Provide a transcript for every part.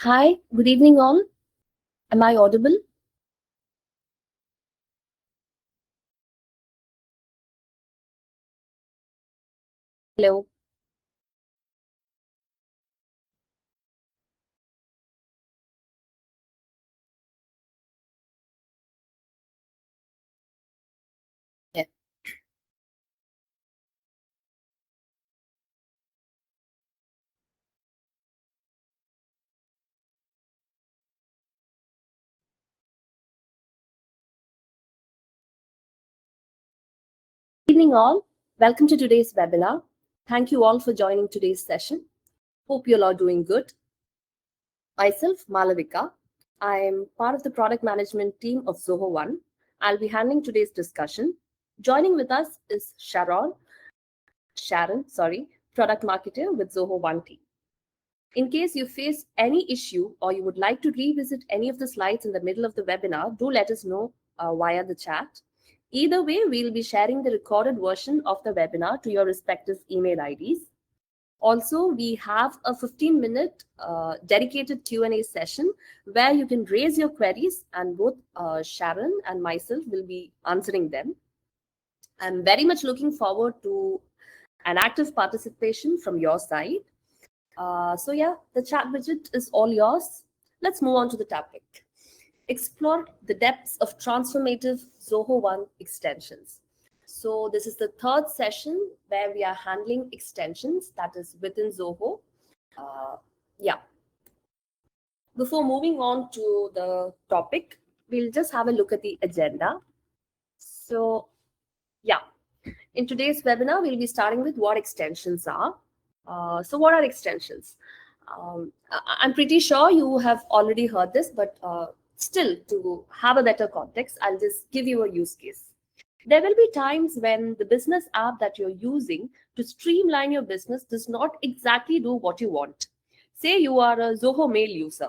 Hi, good evening all. Am I audible? Hello. Yeah. Good evening all. Welcome to today's webinar. Thank you all for joining today's session. Hope you're all doing good. Myself, Malavika. I am part of the product management team of Zoho One. I'll be handling today's discussion. Joining with us is Sharon, product marketer with Zoho One team. In case you face any issue or you would like to revisit any of the slides in the middle of the webinar, do let us know via the chat. Either way, we'll be sharing the recorded version of the webinar to your respective email IDs. Also, we have a 15-minute dedicated Q&A session where you can raise your queries and both Sharon and myself will be answering them. I'm very much looking forward to an active participation from your side. So yeah, the chat widget is all yours. Let's move on to the topic. Explore the depths of transformative Zoho One extensions. So this is the third session where we are handling extensions that is within Zoho. Yeah. Before moving on to the topic, we'll just have a look at the agenda. So yeah, in today's webinar, we'll be starting with what extensions are. So what are extensions? I'm pretty sure you have already heard this, but still, to have a better context, I'll just give you a use case. There will be times when the business app that you're using to streamline your business does not exactly do what you want. Say you are a Zoho Mail user.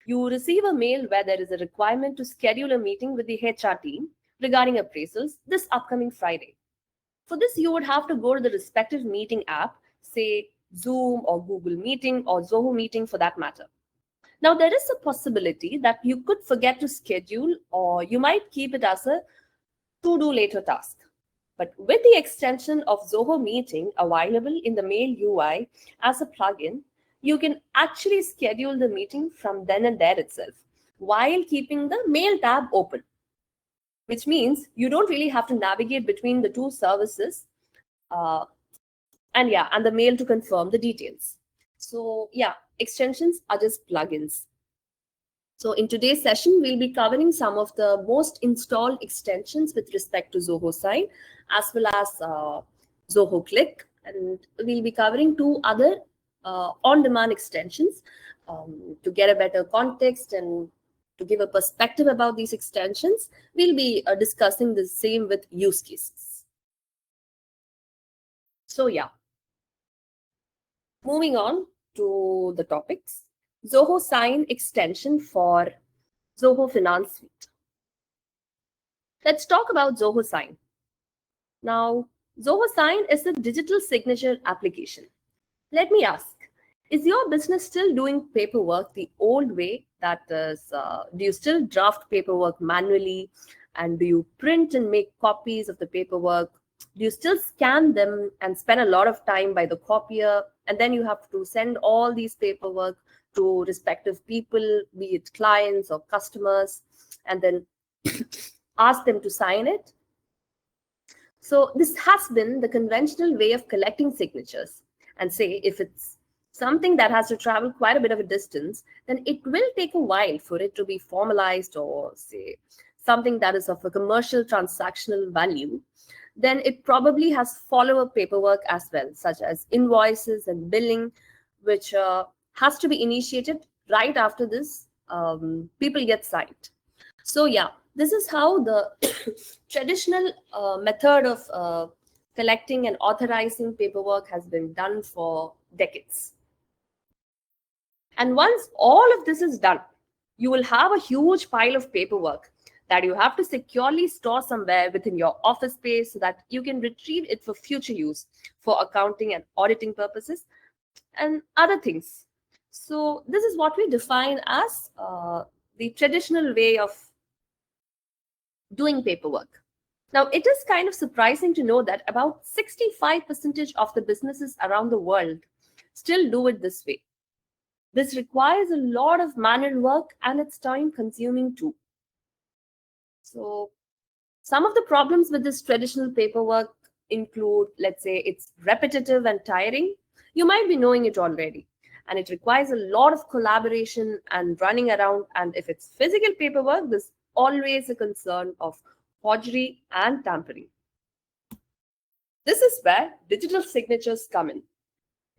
You receive a mail where there is a requirement to schedule a meeting with the HR team regarding appraisals this upcoming Friday. For this, you would have to go to the respective meeting app, say Zoom or Google Meeting or Zoho Meeting for that matter. Now, there is a possibility that you could forget to schedule or you might keep it as a to-do later task. But with the extension of Zoho Meeting available in the Mail UI as a plugin, you can actually schedule the meeting from then and there itself while keeping the Mail tab open, which means you don't really have to navigate between the two services and the mail to confirm the details. So yeah, extensions are just plugins. So in today's session, we'll be covering some of the most installed extensions with respect to Zoho Sign, as well as Zoho Click. And we'll be covering two other on-demand extensions to get a better context and to give a perspective about these extensions. We'll be discussing the same with use cases. So yeah, moving on to the topics. Zoho Sign extension for Zoho Finance Suite. Let's talk about Zoho Sign. Now, Zoho Sign is a digital signature application. Let me ask, is your business still doing paperwork the old way? That is, do you still draft paperwork manually? And do you print and make copies of the paperwork? Do you still scan them and spend a lot of time by the copier? And then you have to send all these paperwork to respective people, be it clients or customers, and then ask them to sign it. So this has been the conventional way of collecting signatures. And say if it's something that has to travel quite a bit of a distance, then it will take a while for it to be formalized, or say something that is of a commercial transactional value. Then it probably has follow-up paperwork as well, such as invoices and billing, which has to be initiated right after this people get signed. So yeah, this is how the traditional method of collecting and authorizing paperwork has been done for decades. And once all of this is done, you will have a huge pile of paperwork that you have to securely store somewhere within your office space so that you can retrieve it for future use for accounting and auditing purposes and other things. So this is what we define as the traditional way of doing paperwork. Now, it is kind of surprising to know that about 65% of the businesses around the world still do it this way. This requires a lot of manual work and it's time consuming too. So, some of the problems with this traditional paperwork include, let's say, it's repetitive and tiring. You might be knowing it already. And it requires a lot of collaboration and running around. And if it's physical paperwork, there's always a concern of forgery and tampering. This is where digital signatures come in.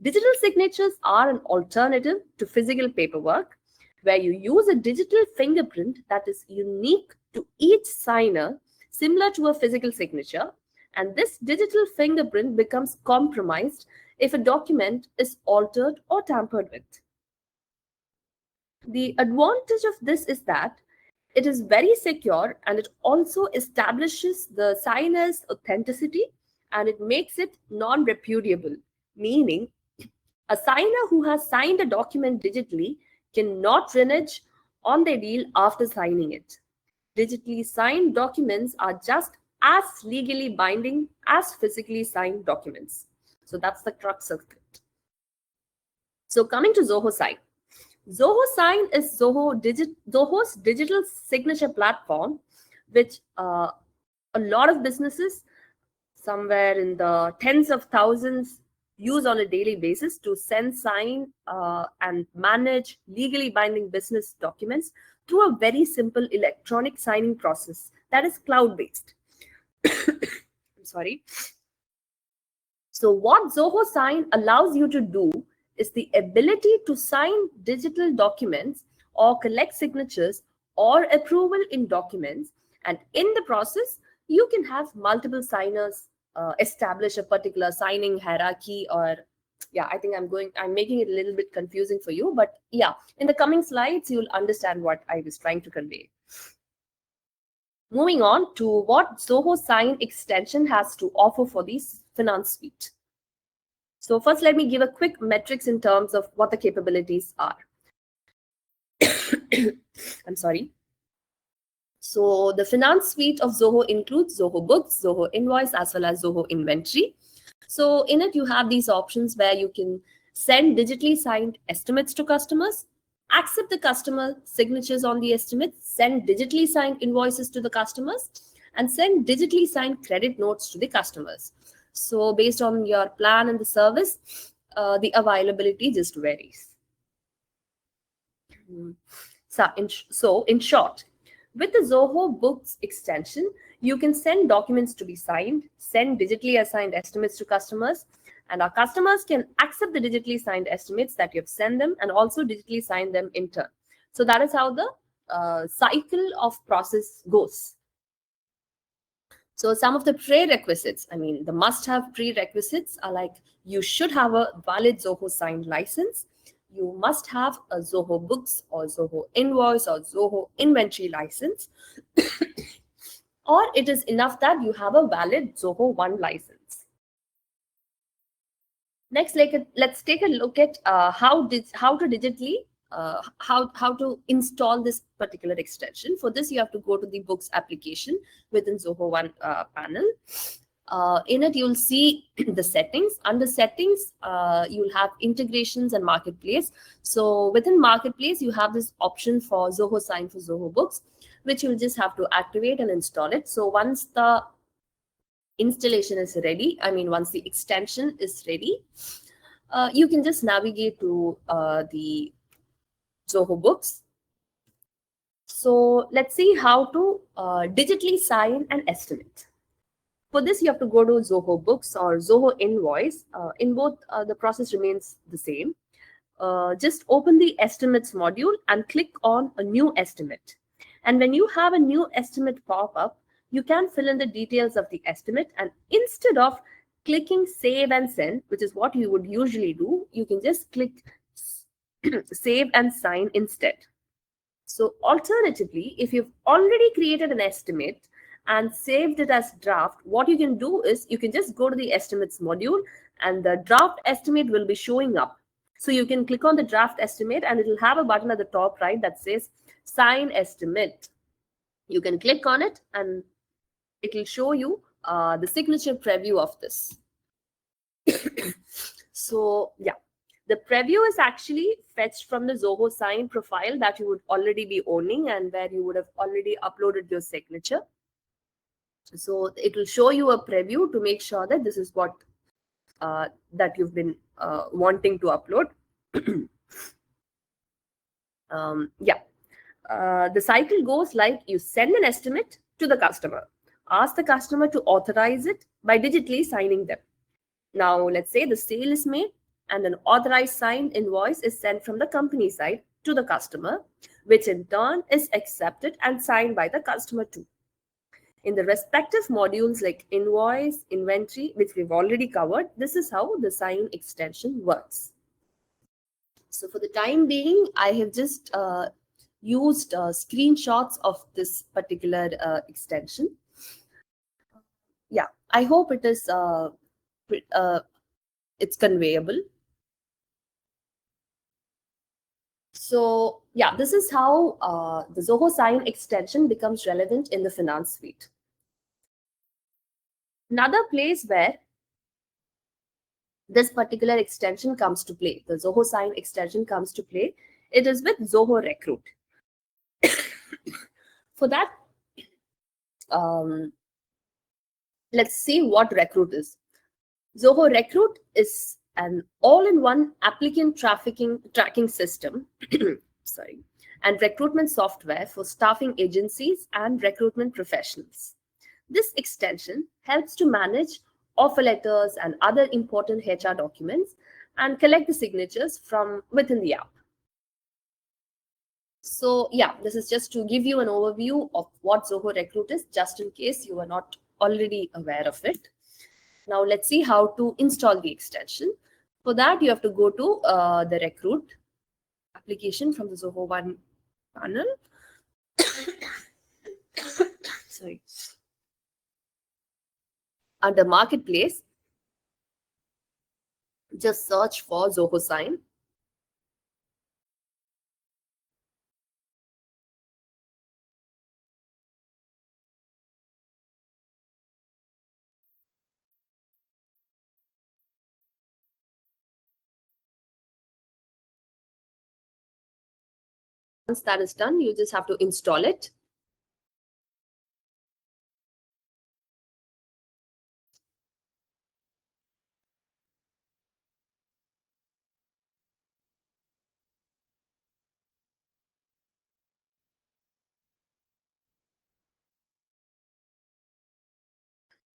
Digital signatures are an alternative to physical paperwork where you use a digital fingerprint that is unique to each signer, similar to a physical signature, and this digital fingerprint becomes compromised if a document is altered or tampered with. The advantage of this is that it is very secure and it also establishes the signer's authenticity and it makes it non-repudiable, meaning a signer who has signed a document digitally cannot renege on their deal after signing it. Digitally signed documents are just as legally binding as physically signed documents. So that's the crux of it. So coming to Zoho Sign. Zoho Sign is Zoho's digital signature platform, which a lot of businesses, somewhere in the tens of thousands, use on a daily basis to send, sign, and manage legally binding business documents through a very simple electronic signing process that is cloud-based. I'm sorry. So what Zoho Sign allows you to do is the ability to sign digital documents or collect signatures or approval in documents. And in the process, you can have multiple signers establish a particular signing hierarchy, or yeah, I think I'm making it a little bit confusing for you, but yeah, in the coming slides, you'll understand what I was trying to convey. Moving on to what Zoho Sign extension has to offer for the finance suite. So first, let me give a quick metrics in terms of what the capabilities are. I'm sorry. So the finance suite of Zoho includes Zoho Books, Zoho Invoice, as well as Zoho Inventory. So in it, you have these options where you can send digitally signed estimates to customers, accept the customer signatures on the estimates, send digitally signed invoices to the customers, and send digitally signed credit notes to the customers. So based on your plan and the service, the availability just varies. So in short, with the Zoho Books extension, you can send documents to be signed, send digitally assigned estimates to customers, and our customers can accept the digitally signed estimates that you have sent them and also digitally sign them in turn. So that is how the cycle of process goes. So some of the prerequisites, the must-have prerequisites are like you should have a valid Zoho signed license. You must have a Zoho Books or Zoho Invoice or Zoho Inventory license. Or it is enough that you have a valid Zoho One license. Next, let's take a look at how to install this particular extension. For this, you have to go to the Books application within Zoho One panel. In it, you'll see the settings. Under settings, you'll have integrations and marketplace. So within marketplace, you have this option for Zoho Sign for Zoho Books, which you'll just have to activate and install it. So once the installation is ready, once the extension is ready, you can just navigate to the Zoho Books. So let's see how to digitally sign an estimate. For this, you have to go to Zoho Books or Zoho Invoice. In both, the process remains the same. Just open the Estimates module and click on a new estimate. And when you have a new estimate pop up, you can fill in the details of the estimate. And instead of clicking Save and Send, which is what you would usually do, you can just click Save and Sign instead. So alternatively, if you've already created an estimate and saved it as draft, what you can do is you can just go to the Estimates module and the draft estimate will be showing up. So you can click on the draft estimate and it will have a button at the top right that says sign estimate. You can click on it and it will show you the signature preview of this. So yeah, the preview is actually fetched from the Zoho sign profile that you would already be owning and where you would have already uploaded your signature. So it will show you a preview to make sure that this is what that you've been wanting to upload. Yeah, the cycle goes like you send an estimate to the customer, ask the customer to authorize it by digitally signing them. Now, let's say the sale is made and an authorized signed invoice is sent from the company side to the customer, which in turn is accepted and signed by the customer too. In the respective modules like invoice, inventory, which we've already covered, this is how the sign extension works. So for the time being, I have just used screenshots of this particular extension. Yeah, I hope it is it's conveyable. So yeah, this is how the Zoho Sign extension becomes relevant in the finance suite. Another place where this particular extension comes to play, the Zoho Sign extension comes to play, it is with Zoho Recruit. For that, let's see what Recruit is. Zoho Recruit is an all-in-one applicant tracking system sorry, and recruitment software for staffing agencies and recruitment professionals. This extension helps to manage offer letters and other important HR documents and collect the signatures from within the app. So yeah, this is just to give you an overview of what Zoho Recruit is, just in case you are not already aware of it. Now let's see how to install the extension. For that, you have to go to the Recruit application from the Zoho One panel. Sorry. Under Marketplace, just search for Zoho Sign. Once that is done, you just have to install it.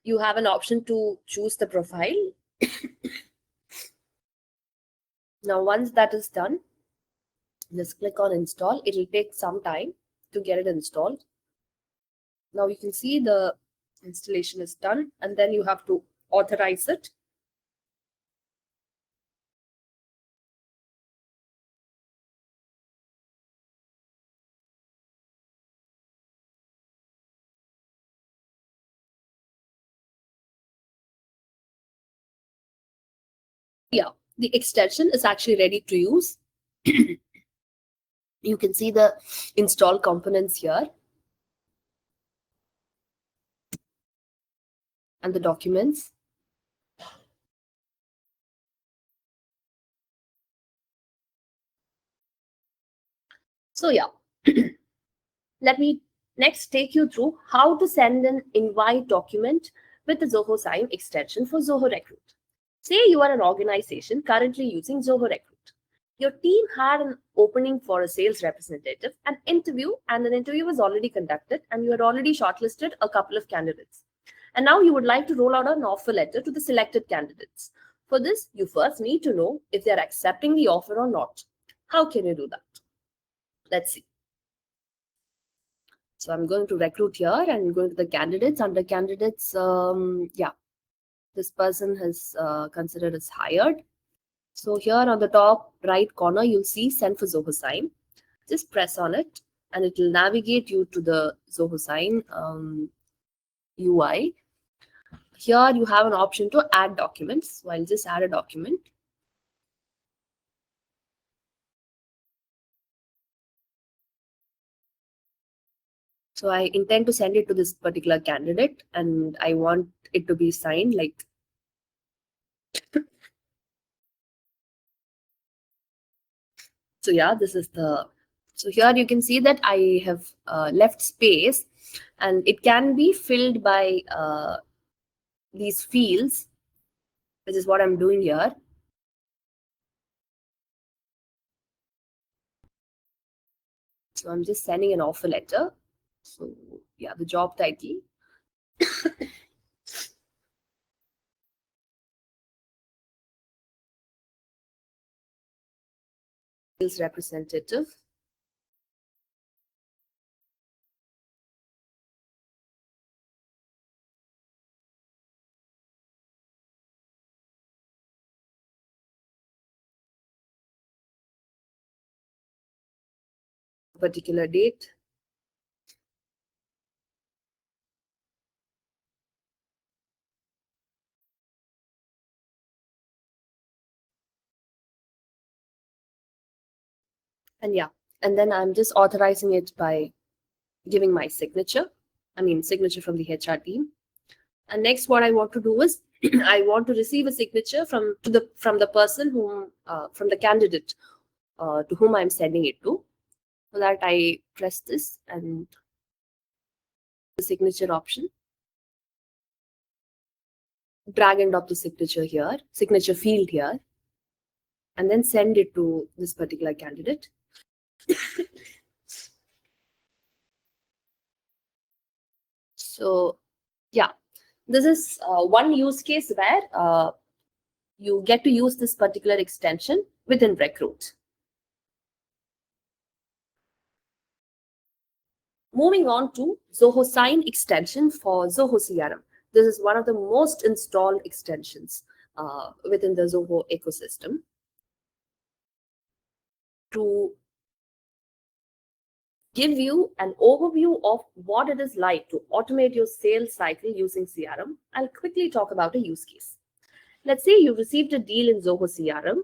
You have an option to choose the profile. Now, once that is done, just click on install. It will take some time to get it installed. Now you can see the installation is done, and then you have to authorize it. Yeah, the extension is actually ready to use. You can see the install components here and the documents. So yeah, let me next take you through how to send an invite document with the Zoho Sign extension for Zoho Recruit. Say you are an organization currently using Zoho Recruit. Your team had an opening for a sales representative, an interview was already conducted, and you had already shortlisted a couple of candidates. And now you would like to roll out an offer letter to the selected candidates. For this, you first need to know if they are accepting the offer or not. How can you do that? Let's see. So I'm going to Recruit here and going to the candidates. Under candidates, yeah, this person is considered as hired. So here on the top right corner, you'll see send for Zoho Sign. Just press on it and it will navigate you to the Zoho Sign UI. Here you have an option to add documents. So I'll just add a document. So I intend to send it to this particular candidate, and I want it to be signed like. So yeah, this is the. So here you can see that I have left space, and it can be filled by these fields, which is what I'm doing here. So I'm just sending an offer letter. So yeah, the job title. Sales representative. Particular date. And yeah, and then I'm just authorizing it by giving my signature. I mean, signature from the HR team. And next, what I want to do is I want to receive a signature from the person whom from the candidate to whom I'm sending it to. So that I press this and the signature option, drag and drop the signature here, signature field here, and then send it to this particular candidate. So yeah, this is one use case where you get to use this particular extension within Recruit. Moving on to Zoho Sign extension for Zoho CRM. This is one of the most installed extensions within the Zoho ecosystem. To give you an overview of what it is like to automate your sales cycle using CRM, I'll quickly talk about a use case. Let's say you received a deal in Zoho CRM.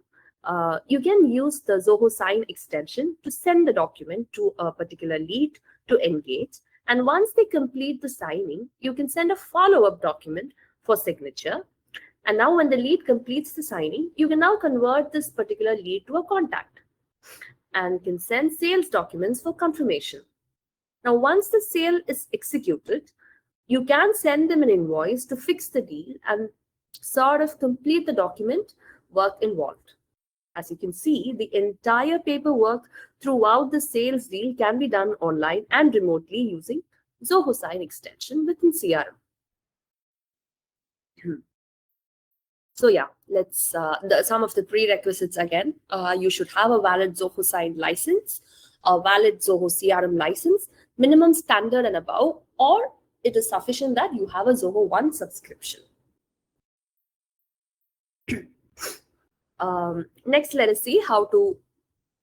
You can use the Zoho Sign extension to send the document to a particular lead to engage. And once they complete the signing, you can send a follow-up document for signature. And now when the lead completes the signing, you can now convert this particular lead to a contact and can send sales documents for confirmation. Now, once the sale is executed, you can send them an invoice to fix the deal and sort of complete the document work involved. As you can see, the entire paperwork throughout the sales deal can be done online and remotely using Zoho Sign extension within CRM. So yeah, let's some of the prerequisites again. You should have a valid Zoho Sign license, a valid Zoho CRM license, minimum standard and above, or it is sufficient that you have a Zoho One subscription. Next, let us see how to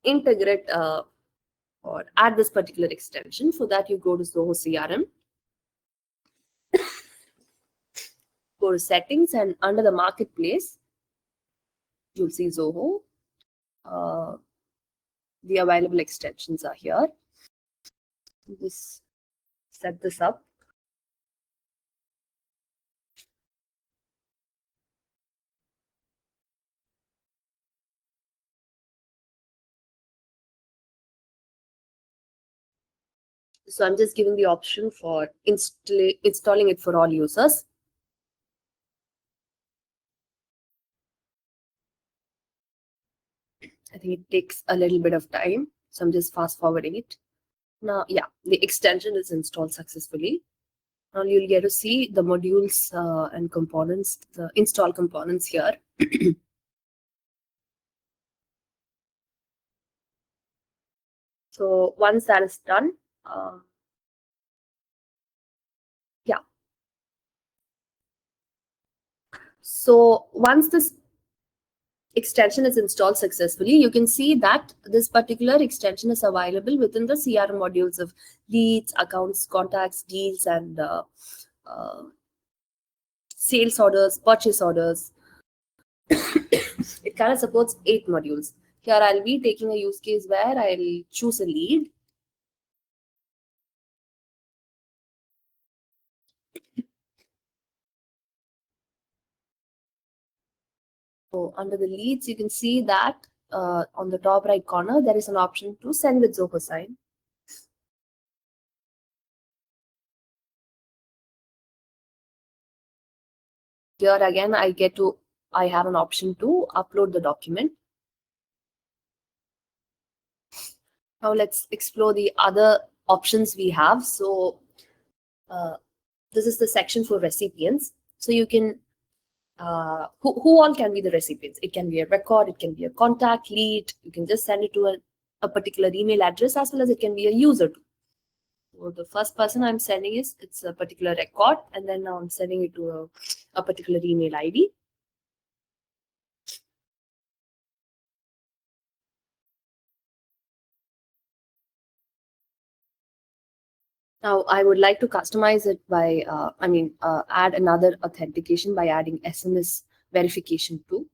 integrate or add this particular extension. For that, you go to Zoho CRM, go to settings, and under the marketplace, you'll see Zoho. The available extensions are here. Just set this up. So I'm just giving the option for installing it for all users. I think it takes a little bit of time, so I'm just fast forwarding it. Now, yeah, the extension is installed successfully. Now you'll get to see the modules and components, the install components here. So once that is done, yeah. So once this extension is installed successfully, you can see that this particular extension is available within the CRM modules of leads, accounts, contacts, deals, and sales orders, purchase orders. It kind of supports 8 modules. Here I'll be taking a use case where I'll choose a lead. So under the leads, you can see that on the top right corner, there is an option to send with Zoho Sign. Here again, I have an option to upload the document. Now let's explore the other options we have. So this is the section for recipients. So you can, who all can be the recipients? It can be a record, it can be a contact, lead. You can just send it to a particular email address, as well as it can be a user too. So the first person I'm sending it's a particular record, and then now I'm sending it to a particular email ID. Now I would like to customize it by, add another authentication by adding SMS verification too.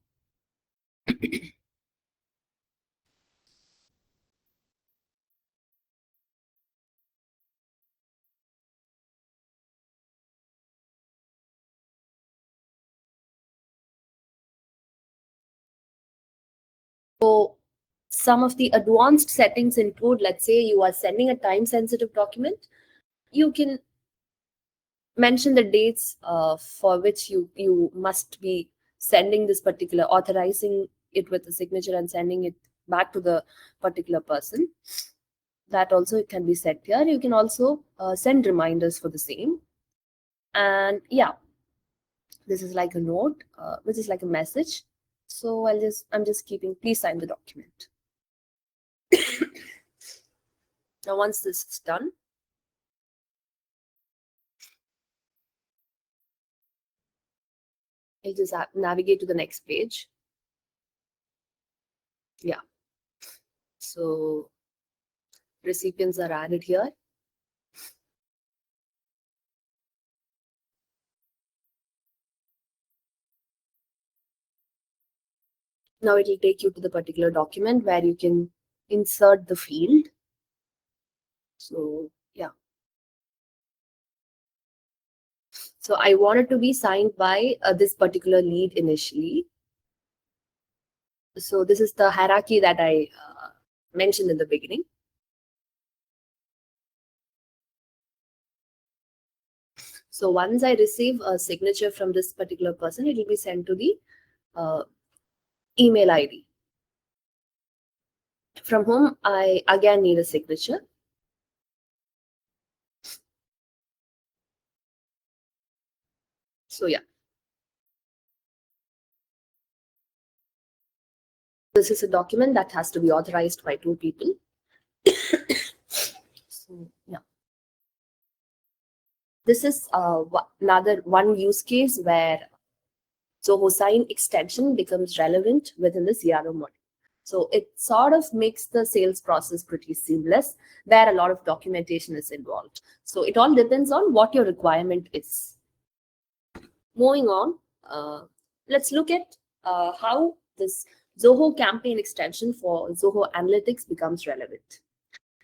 So some of the advanced settings include, let's say you are sending a time sensitive document, you can mention the dates for which you must be sending this particular, authorizing it with a signature and sending it back to the particular person. That also can be set here. You can also send reminders for the same. And yeah, this is like a note, which is like a message. So I'm just keeping, please sign the document. Now once this is done, I'll just navigate to the next page. Yeah. So recipients are added here. Now it will take you to the particular document where you can insert the field. So yeah. So I want it to be signed by this particular lead initially. So this is the hierarchy that I mentioned in the beginning. So once I receive a signature from this particular person, it will be sent to the email ID, from whom I again need a signature. So yeah, this is a document that has to be authorized by 2 people. So yeah, this is another one use case where Zoho Sign extension becomes relevant within the CRO model. So it sort of makes the sales process pretty seamless, where a lot of documentation is involved. So it all depends on what your requirement is. Moving on, let's look at how this Zoho campaign extension for Zoho Analytics becomes relevant.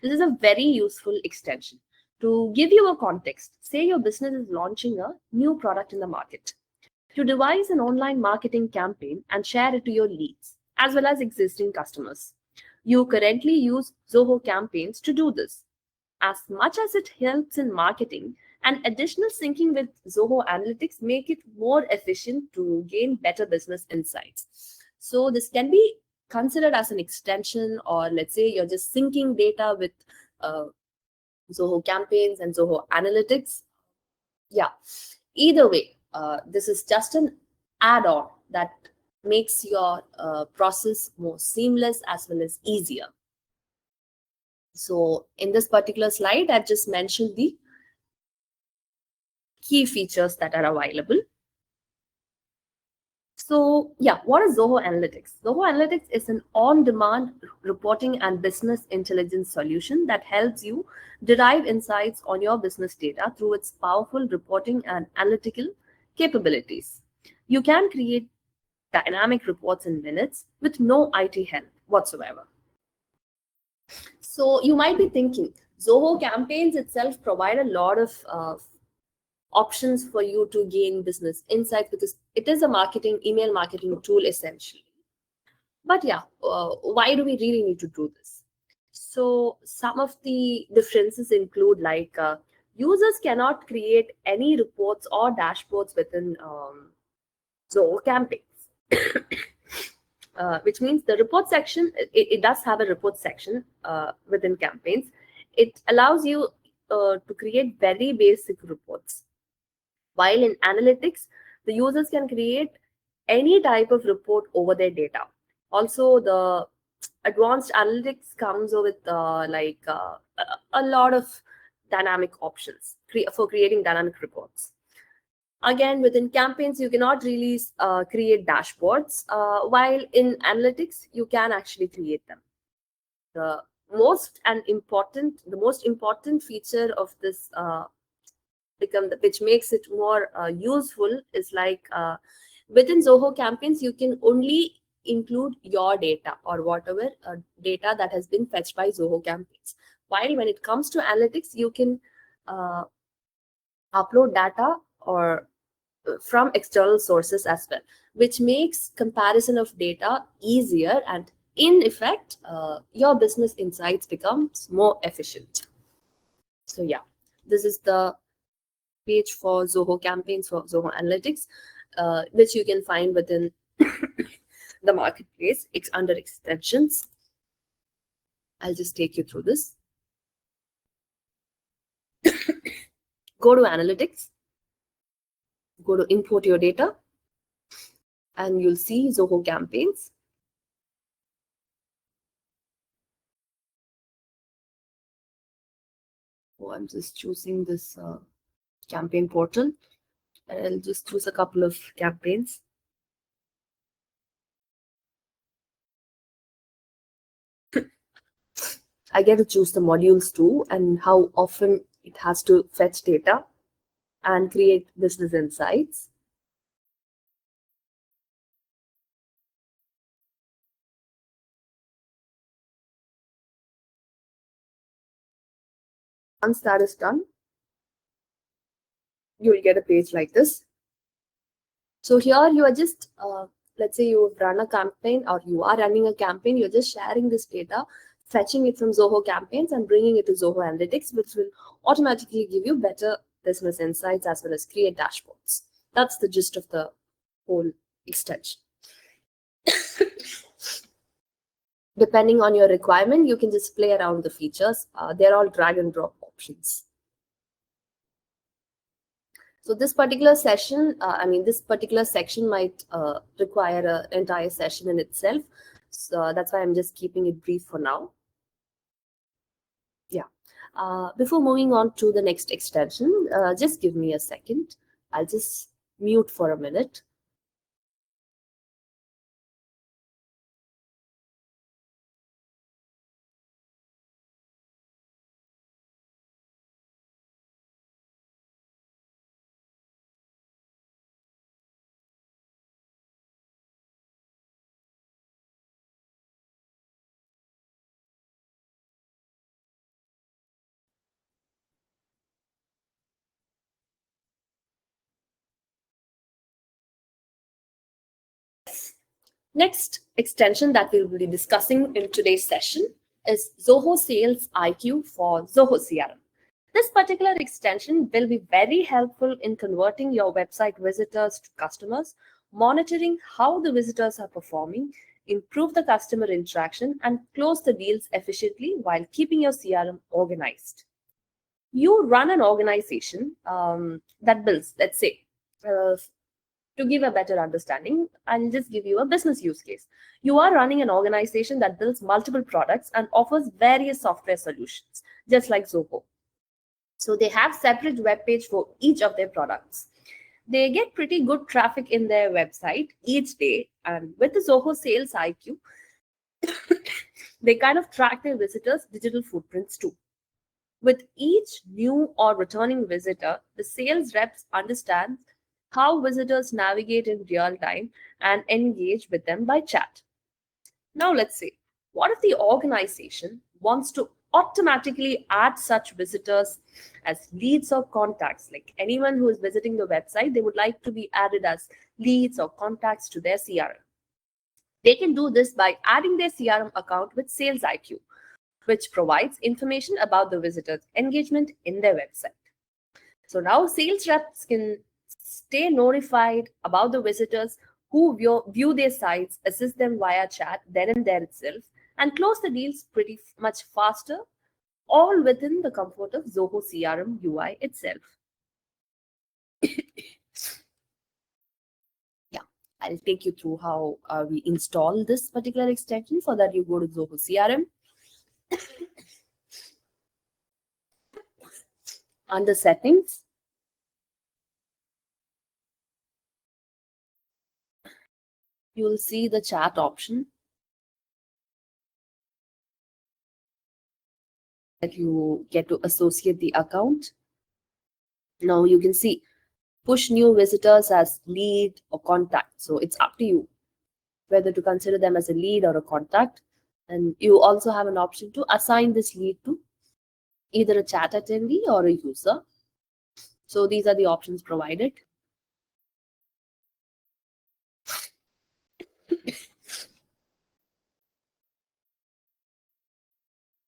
This is a very useful extension. To give you a context, say your business is launching a new product in the market. To devise an online marketing campaign and share it to your leads, as well as existing customers. You currently use Zoho campaigns to do this. As much as it helps in marketing, and additional syncing with Zoho Analytics make it more efficient to gain better business insights. So this can be considered as an extension, or let's say you're just syncing data with Zoho campaigns and Zoho Analytics. Yeah, either way, this is just an add-on that makes your process more seamless as well as easier. So in this particular slide, I've just mentioned the key features that are available. So yeah, what is Zoho Analytics? Zoho Analytics is an on-demand reporting and business intelligence solution that helps you derive insights on your business data through its powerful reporting and analytical capabilities. You can create dynamic reports in minutes with no IT help whatsoever. So you might be thinking, Zoho campaigns itself provide a lot of options for you to gain business insight, because it is a email marketing tool essentially. But yeah, why do we really need to do this? So some of the differences include, like, users cannot create any reports or dashboards within Zoho campaigns. Which means the report section, it does have a report section within campaigns. It allows you to create very basic reports. While in analytics, the users can create any type of report over their data. Also, the advanced analytics comes with a lot of dynamic options for creating dynamic reports. Again, within campaigns, you cannot really create dashboards, while in analytics, you can actually create them. The most important feature of this which makes it more useful is, like, within Zoho campaigns, you can only include your data or whatever data that has been fetched by Zoho campaigns. While when it comes to analytics, you can upload data or from external sources as well, which makes comparison of data easier, and in effect, your business insights becomes more efficient. So yeah, this is the page for Zoho campaigns, for Zoho analytics, which you can find within the marketplace. It's under extensions. I'll just take you through this. Go to analytics, go to import your data, and you'll see Zoho campaigns. Oh, I'm just choosing this campaign portal, and I'll just choose a couple of campaigns. I get to choose the modules too, and how often it has to fetch data and create business insights. Once that is done, you will get a page like this. So here you are just, let's say you run a campaign, or you are running a campaign, you're just sharing this data, fetching it from Zoho campaigns and bringing it to Zoho analytics, which will automatically give you better business insights as well as create dashboards. That's the gist of the whole extension. Depending on your requirement, you can just play around the features. They're all drag and drop options. So this particular session, this particular section might require an entire session in itself. So that's why I'm just keeping it brief for now. Yeah. Before moving on to the next extension, just give me a second. I'll just mute for a minute. Next extension that we'll be discussing in today's session is Zoho Sales IQ for Zoho CRM. This particular extension will be very helpful in converting your website visitors to customers, monitoring how the visitors are performing, improve the customer interaction, and close the deals efficiently while keeping your CRM organized. You run an organization that builds, let's say, to give a better understanding, I'll just give you a business use case. You are running an organization that builds multiple products and offers various software solutions, just like Zoho. So they have separate web page for each of their products. They get pretty good traffic in their website each day. And with the Zoho Sales IQ, they kind of track their visitors' digital footprints too. With each new or returning visitor, the sales reps understand how visitors navigate in real time and engage with them by chat. Now let's say, what if the organization wants to automatically add such visitors as leads or contacts. Like anyone who is visiting the website, they would like to be added as leads or contacts to their CRM. They can do this by adding their CRM account with Sales IQ, which provides information about the visitor's engagement in their website. So now sales reps can stay notified about the visitors who view their sites, assist them via chat then and there itself, and close the deals pretty much faster, all within the comfort of Zoho CRM UI itself. Yeah, I'll take you through how we install this particular extension. For that, you go to Zoho CRM. Under settings, you will see the chat option that you get to associate the account. Now you can see push new visitors as lead or contact. So it's up to you whether to consider them as a lead or a contact. And you also have an option to assign this lead to either a chat attendee or a user. So these are the options provided.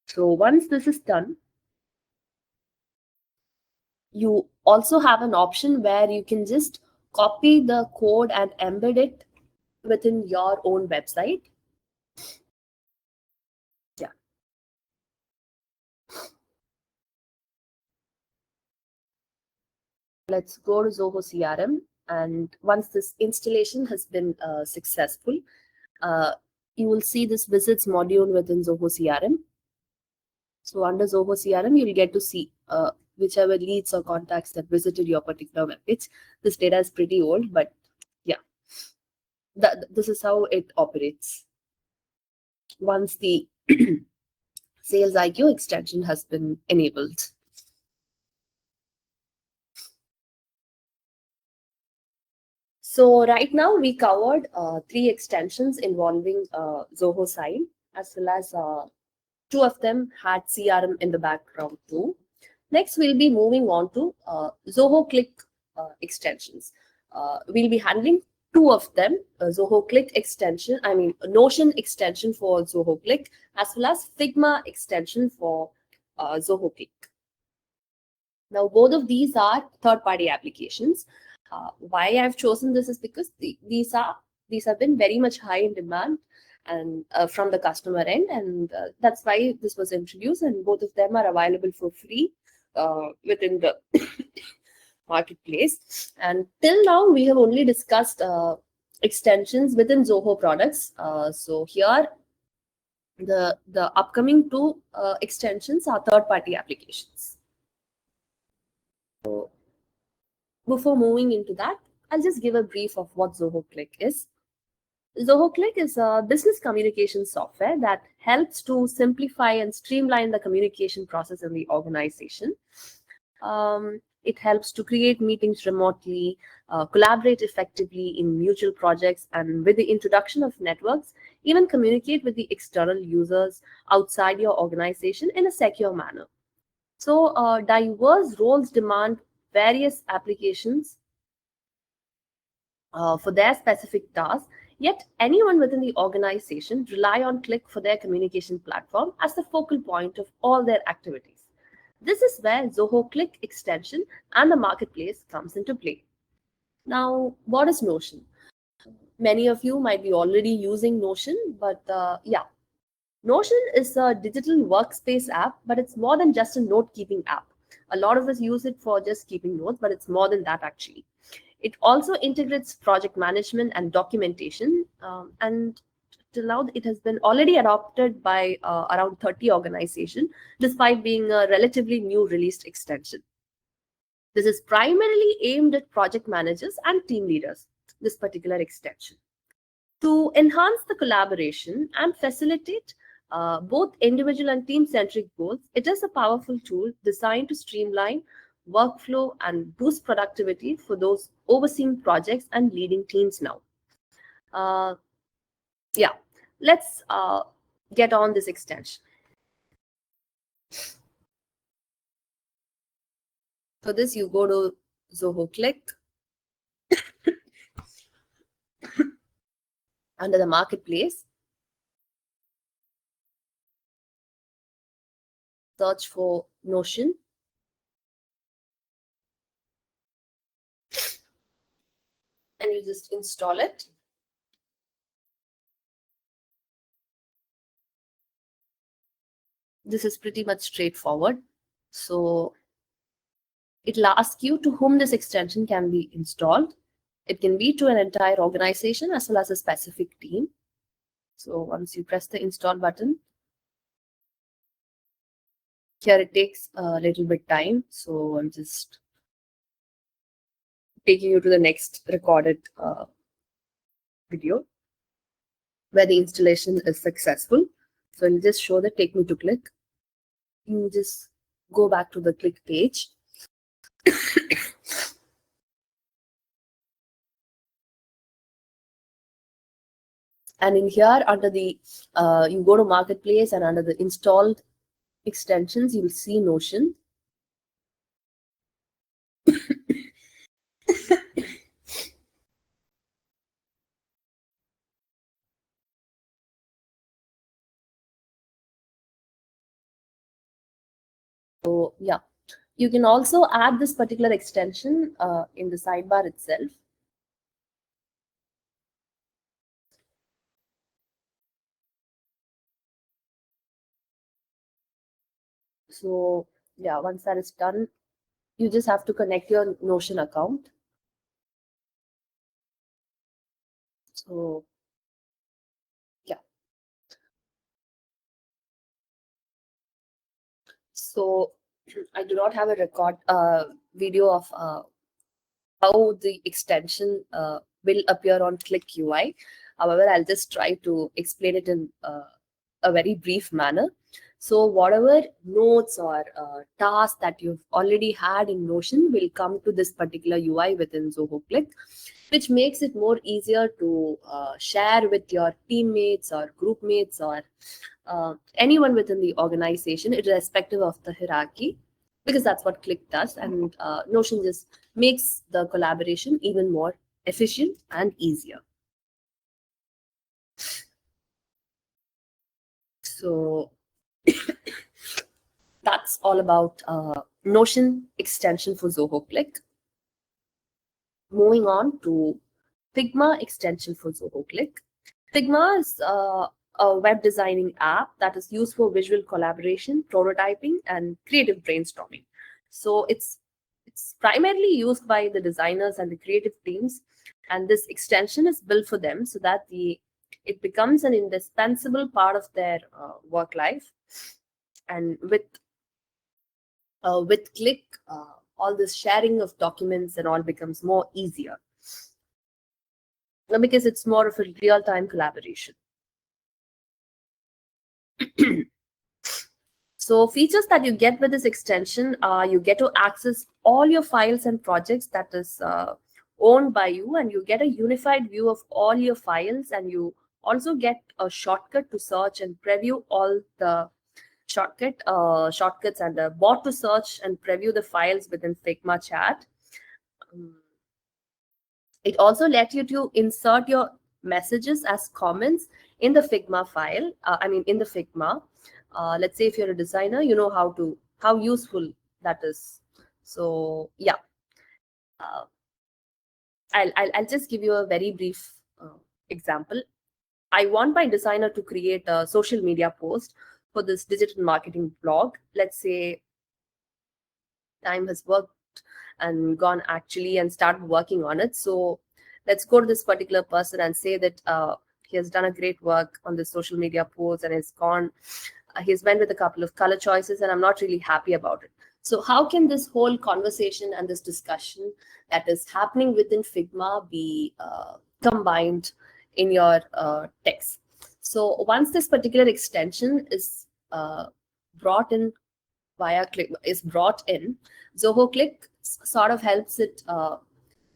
So once this is done, you also have an option where you can just copy the code and embed it within your own website. Yeah. Let's go to Zoho CRM. And once this installation has been successful, you will see this visits module within Zoho CRM. So under Zoho CRM, you'll get to see whichever leads or contacts that visited your particular webpage. This data is pretty old, but yeah, this is how it operates once the Sales IQ extension has been enabled. So right now we covered 3 extensions involving Zoho Sign, as well as 2 of them had CRM in the background too. Next, we'll be moving on to Zoho Click extensions. We'll be handling 2 of them, Zoho Click extension, Notion extension for Zoho Click, as well as Figma extension for Zoho Click. Now, both of these are third-party applications. Why I've chosen this is because these have been very much high in demand and from the customer end, and that's why this was introduced. And both of them are available for free within the marketplace. And till now, we have only discussed extensions within Zoho products. So here, the upcoming 2 extensions are third-party applications. So before moving into that, I'll just give a brief of what Zoho Click is. Zoho Click is a business communication software that helps to simplify and streamline the communication process in the organization. It helps to create meetings remotely, collaborate effectively in mutual projects, and with the introduction of networks, even communicate with the external users outside your organization in a secure manner. So diverse roles demand various applications for their specific tasks, yet anyone within the organization rely on Click for their communication platform as the focal point of all their activities. This is where Zoho Click extension and the marketplace comes into play. Now, what is Notion? Many of you might be already using Notion, but yeah, Notion is a digital workspace app, but it's more than just a note-keeping app. A lot of us use it for just keeping notes, but it's more than that actually. It also integrates project management and documentation, and till now it has been already adopted by around 30 organizations, despite being a relatively new released extension. This is primarily aimed at project managers and team leaders, this particular extension. To enhance the collaboration and facilitate both individual and team-centric goals, it is a powerful tool designed to streamline workflow and boost productivity for those overseeing projects and leading teams now. Yeah, let's get on this extension. For this, you go to Zoho Click. Under the marketplace, search for Notion. And you just install it. This is pretty much straightforward. So it'll ask you to whom this extension can be installed. It can be to an entire organization as well as a specific team. So once you press the install button, here it takes a little bit time. So I'm just taking you to the next recorded video where the installation is successful. So I'll just show the take me to click. You just go back to the click page. And in here, under the, you go to marketplace, and under the installed extensions, you will see Notion. So yeah, you can also add this particular extension in the sidebar itself. So yeah, once that is done, you just have to connect your Notion account. So yeah. So I do not have a record video of how the extension will appear on Click UI. However, I'll just try to explain it in a very brief manner. So whatever notes or tasks that you've already had in Notion will come to this particular UI within Zoho Click, which makes it more easier to share with your teammates or group mates or anyone within the organization, irrespective of the hierarchy, because that's what Click does. And Notion just makes the collaboration even more efficient and easier. So that's all about Notion extension for Zoho Click. Moving on to Figma extension for Zoho Click. Figma is a web designing app that is used for visual collaboration, prototyping, and creative brainstorming. So it's primarily used by the designers and the creative teams, and this extension is built for them so that it becomes an indispensable part of their work life. And with Click, all this sharing of documents and all becomes more easier because it's more of a real-time collaboration. So features that you get with this extension are you get to access all your files and projects that is owned by you, and you get a unified view of all your files, and you also get a shortcut to search and preview all the shortcuts and a bot to search and preview the files within Figma chat. It also lets you to insert your messages as comments in the Figma file. In the Figma. Let's say if you're a designer, you know how useful that is. So yeah, I'll just give you a very brief example. I want my designer to create a social media post for this digital marketing blog. Let's say time has worked and gone actually and start working on it. So let's go to this particular person and say that he has done a great work on this social media post and he's went with a couple of color choices and I'm not really happy about it. So how can this whole conversation and this discussion that is happening within Figma be combined in your text? So once this particular extension is brought in, Zoho Click sort of helps it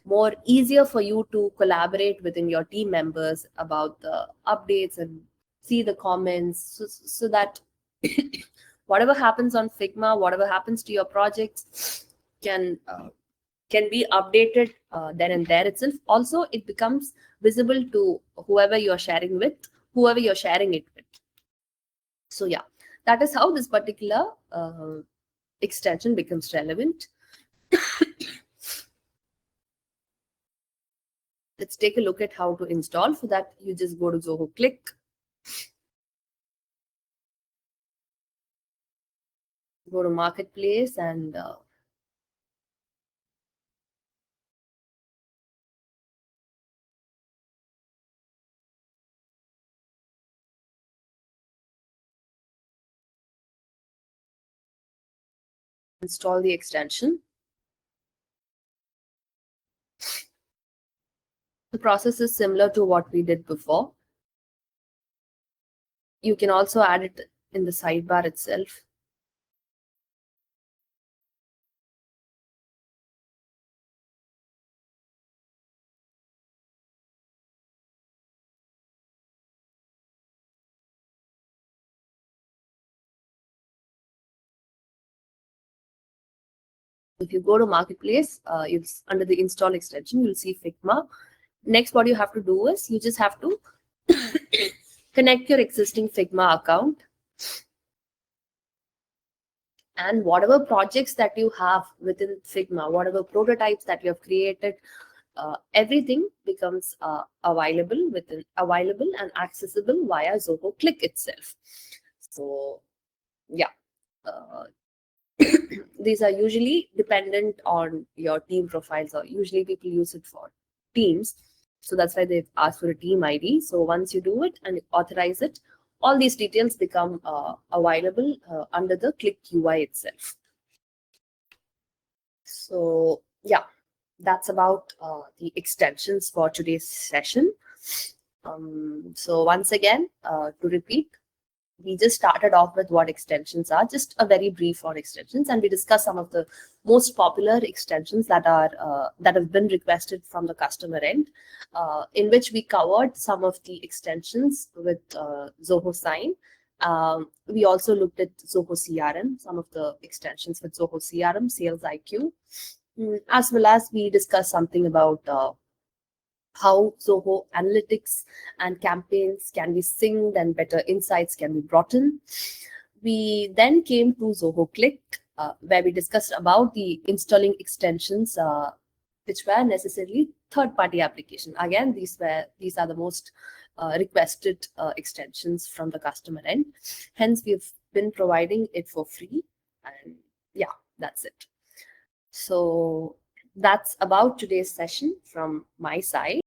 more easier for you to collaborate within your team members about the updates and see the comments, so that Whatever happens on Figma, whatever happens to your projects can be updated then and there itself. Also, it becomes visible to whoever you're sharing with, whoever you're sharing it with. So yeah, that is how this particular extension becomes relevant. Let's take a look at how to install. For that, you just go to Zoho Click. Go to Marketplace and install the extension. The process is similar to what we did before. You can also add it in the sidebar itself. If you go to Marketplace, it's under the install extension, you'll see Figma. Next, what you have to do is you just have to connect your existing Figma account, and whatever projects that you have within Figma, whatever prototypes that you have created, everything becomes available and accessible via Zoho Click itself. So yeah, these are usually dependent on your team profiles, or usually people use it for teams. So that's why they've asked for a team ID. So once you do it and authorize it, all these details become available under the Click UI itself. So yeah, that's about the extensions for today's session. So once again, to repeat, we just started off with what extensions are, just a very brief on extensions, and we discussed some of the most popular extensions that are that have been requested from the customer end, in which we covered some of the extensions with Zoho Sign. We also looked at Zoho CRM, some of the extensions with Zoho CRM, Sales IQ, as well as we discussed something about how Zoho analytics and campaigns can be synced and better insights can be brought in. We then came to Zoho Click, where we discussed about the installing extensions, which were necessarily third-party application. Again, these are the most requested extensions from the customer end. Hence, we've been providing it for free. And yeah, that's it. So that's about today's session from my side.